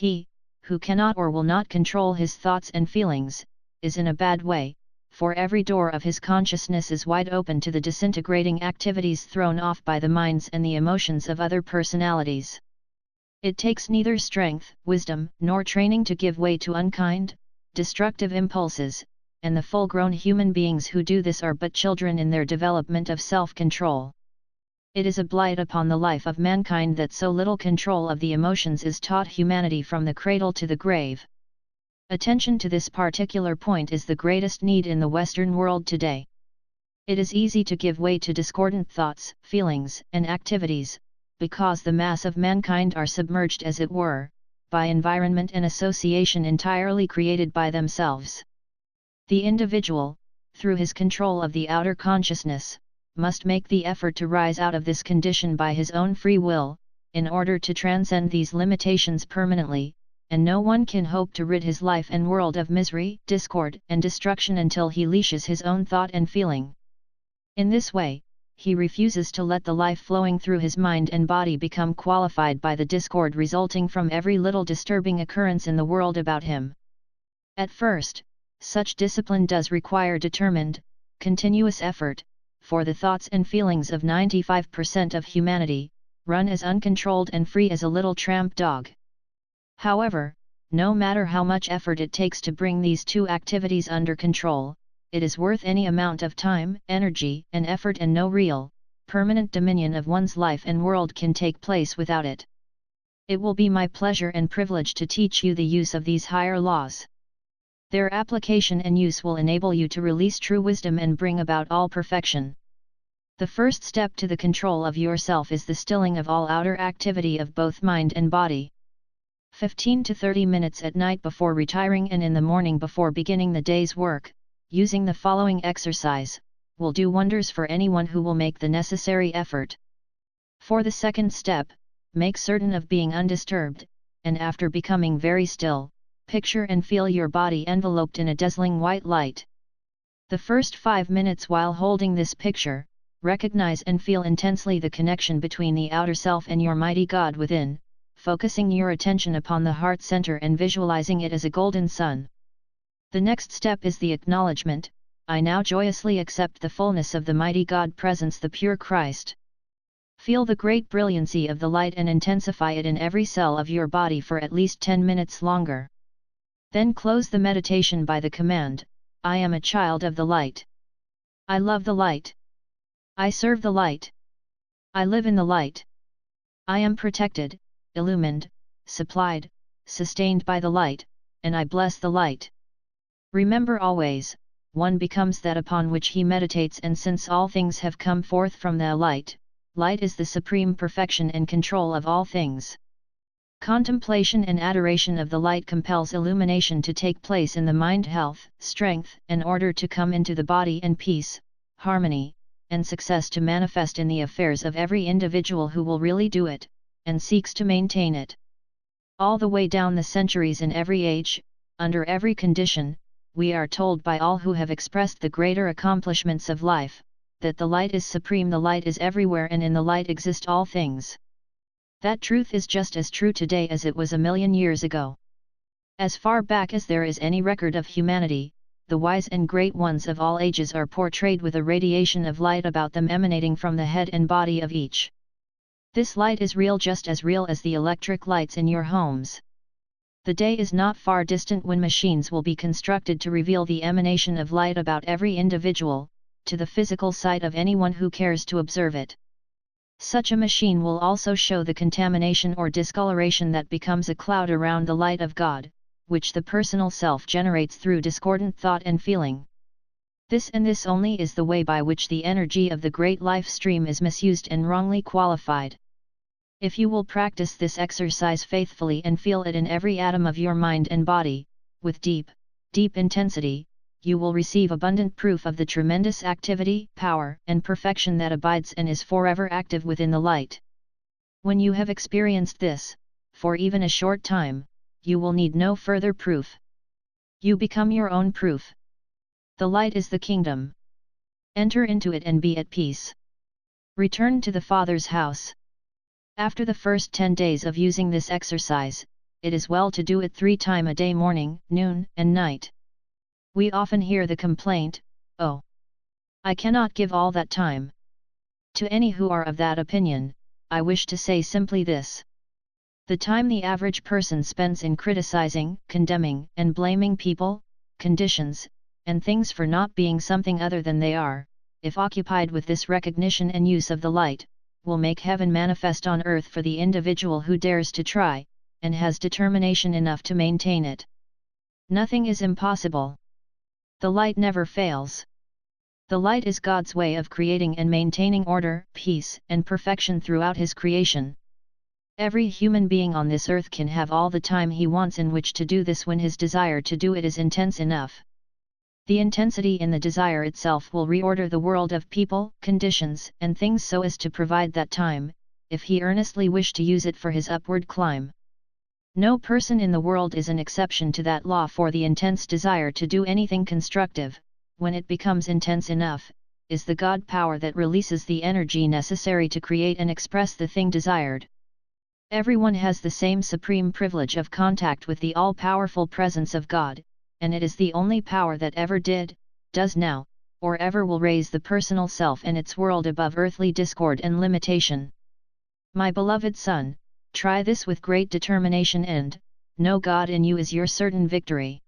He, who cannot or will not control his thoughts and feelings, is in a bad way, for every door of his consciousness is wide open to the disintegrating activities thrown off by the minds and the emotions of other personalities. It takes neither strength, wisdom, nor training to give way to unkind, destructive impulses, and the full-grown human beings who do this are but children in their development of self-control. It is a blight upon the life of mankind that so little control of the emotions is taught humanity from the cradle to the grave. Attention to this particular point is the greatest need in the Western world today. It is easy to give way to discordant thoughts, feelings, and activities, because the mass of mankind are submerged, as it were, by environment and association entirely created by themselves. The individual, through his control of the outer consciousness, must make the effort to rise out of this condition by his own free will, in order to transcend these limitations permanently, and no one can hope to rid his life and world of misery, discord, and destruction until he leashes his own thought and feeling. In this way, he refuses to let the life flowing through his mind and body become qualified by the discord resulting from every little disturbing occurrence in the world about him. At first, such discipline does require determined, continuous effort, for the thoughts and feelings of 95% of humanity run as uncontrolled and free as a little tramp dog. However, no matter how much effort it takes to bring these two activities under control, it is worth any amount of time, energy, and effort, and no real, permanent dominion of one's life and world can take place without it. It will be my pleasure and privilege to teach you the use of these higher laws. Their application and use will enable you to release true wisdom and bring about all perfection. The first step to the control of yourself is the stilling of all outer activity of both mind and body. 15 to 30 minutes at night before retiring and in the morning before beginning the day's work, using the following exercise, will do wonders for anyone who will make the necessary effort. For the second step, make certain of being undisturbed, and after becoming very still, picture and feel your body enveloped in a dazzling white light. The first 5 minutes while holding this picture, recognize and feel intensely the connection between the outer self and your mighty God within, focusing your attention upon the heart center and visualizing it as a golden sun. The next step is the acknowledgement, I now joyously accept the fullness of the mighty God presence, the pure Christ. Feel the great brilliancy of the light and intensify it in every cell of your body for at least 10 minutes longer. Then close the meditation by the command, I am a child of the light. I love the light. I serve the light. I live in the light. I am protected, illumined, supplied, sustained by the light, and I bless the light. Remember always, one becomes that upon which he meditates, and since all things have come forth from the light, light is the supreme perfection and control of all things. Contemplation and adoration of the light compels illumination to take place in the mind, health, strength, and order to come into the body, and peace, harmony, and success to manifest in the affairs of every individual who will really do it, and seeks to maintain it. All the way down the centuries, in every age, under every condition, we are told by all who have expressed the greater accomplishments of life, that the light is supreme, the light is everywhere, and in the light exist all things. That truth is just as true today as it was 1,000,000 years ago. As far back as there is any record of humanity, the wise and great ones of all ages are portrayed with a radiation of light about them emanating from the head and body of each. This light is real, just as real as the electric lights in your homes. The day is not far distant when machines will be constructed to reveal the emanation of light about every individual, to the physical sight of anyone who cares to observe it. Such a machine will also show the contamination or discoloration that becomes a cloud around the light of God, which the personal self generates through discordant thought and feeling. This and this only is the way by which the energy of the great life stream is misused and wrongly qualified. If you will practice this exercise faithfully and feel it in every atom of your mind and body, with deep, deep intensity, you will receive abundant proof of the tremendous activity, power, and perfection that abides and is forever active within the light. When you have experienced this, for even a short time, you will need no further proof. You become your own proof. The light is the kingdom. Enter into it and be at peace. Return to the Father's house. After the first 10 days of using this exercise, it is well to do it 3 times a day, morning, noon, and night. We often hear the complaint, "Oh, I cannot give all that time." To any who are of that opinion, I wish to say simply this. The time the average person spends in criticizing, condemning, and blaming people, conditions, and things for not being something other than they are, if occupied with this recognition and use of the light, will make heaven manifest on earth for the individual who dares to try, and has determination enough to maintain it. Nothing is impossible. The light never fails. The light is God's way of creating and maintaining order, peace, and perfection throughout His creation. Every human being on this earth can have all the time he wants in which to do this when his desire to do it is intense enough. The intensity in the desire itself will reorder the world of people, conditions, and things so as to provide that time, if he earnestly wish to use it for his upward climb. No person in the world is an exception to that law, for the intense desire to do anything constructive, when it becomes intense enough, is the God power that releases the energy necessary to create and express the thing desired. Everyone has the same supreme privilege of contact with the all-powerful presence of God, and it is the only power that ever did, does now, or ever will raise the personal self and its world above earthly discord and limitation. My beloved son, try this with great determination and, know God in you is your certain victory.